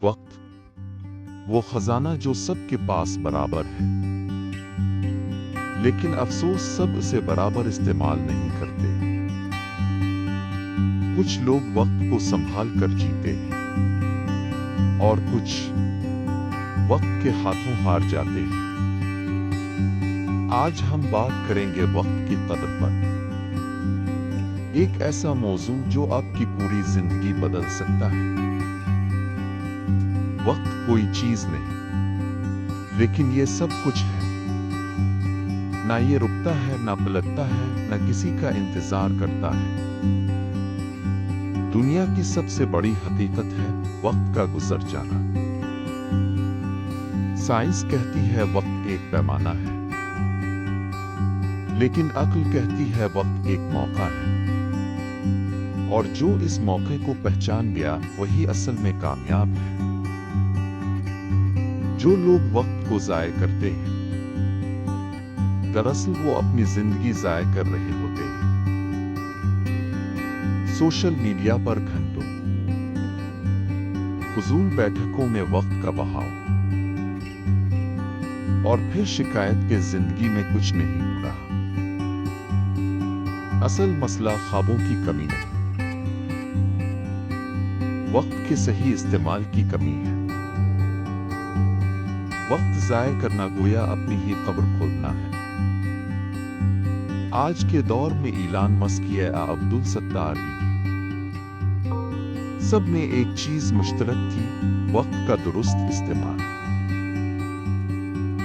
وقت وہ خزانہ جو سب کے پاس برابر ہے، لیکن افسوس سب اسے برابر استعمال نہیں کرتے۔ کچھ لوگ وقت کو سنبھال کر جیتے ہیں اور کچھ وقت کے ہاتھوں ہار جاتے ہیں۔ آج ہم بات کریں گے وقت کی قدر پر، ایک ایسا موضوع جو آپ کی پوری زندگی بدل سکتا ہے۔ وقت کوئی چیز نہیں، لیکن یہ سب کچھ ہے۔ نہ یہ رکتا ہے، نہ پلٹتا ہے، نہ کسی کا انتظار کرتا ہے۔ دنیا کی سب سے بڑی حقیقت ہے وقت کا گزر جانا۔ سائنس کہتی ہے وقت ایک پیمانہ ہے، لیکن عقل کہتی ہے وقت ایک موقع ہے، اور جو اس موقع کو پہچان گیا وہی اصل میں کامیاب ہے۔ جو لوگ وقت کو ضائع کرتے ہیں، دراصل وہ اپنی زندگی ضائع کر رہے ہوتے ہیں۔ سوشل میڈیا پر گھنٹوں، فضول بیٹھکوں میں وقت کا بہاؤ، اور پھر شکایت کہ زندگی میں کچھ نہیں ہو رہا۔ اصل مسئلہ خوابوں کی کمی نہیں، وقت کے صحیح استعمال کی کمی ہے۔ وقت ضائع کرنا گویا اپنی ہی قبر کھودنا ہے۔ آج کے دور میں ایلان مسک یا عبدالستار سب میں ایک چیز مشترک تھی، وقت کا درست استعمال۔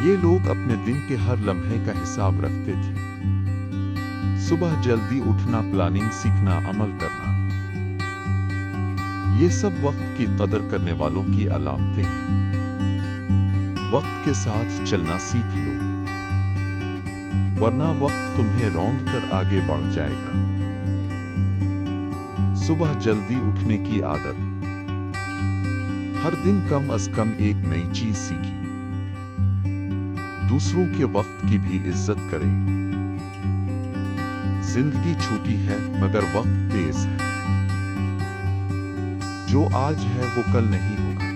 یہ لوگ اپنے دن کے ہر لمحے کا حساب رکھتے تھے۔ صبح جلدی اٹھنا، پلاننگ سیکھنا، عمل کرنا، یہ سب وقت کی قدر کرنے والوں کی علامتیں ہیں۔ وقت کے ساتھ چلنا سیکھ لو، ورنہ وقت تمہیں روند کر آگے بڑھ جائے گا۔ صبح جلدی اٹھنے کی عادت، ہر دن کم از کم ایک نئی چیز سیکھی۔ دوسروں کے وقت کی بھی عزت کریں۔ زندگی چھوٹی ہے مگر وقت تیز ہے۔ جو آج ہے وہ کل نہیں ہوگا۔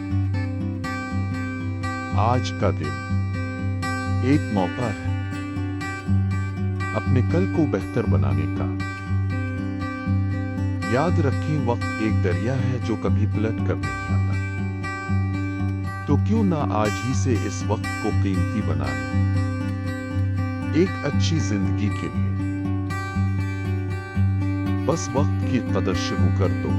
آج کا دن ایک موقع ہے اپنے کل کو بہتر بنانے کا۔ یاد رکھیں وقت ایک دریا ہے جو کبھی پلٹ کر نہیں آتا، تو کیوں نہ آج ہی سے اس وقت کو قیمتی بنا لیں، ایک اچھی زندگی کے لیے۔ بس وقت کی قدر شروع کر دو۔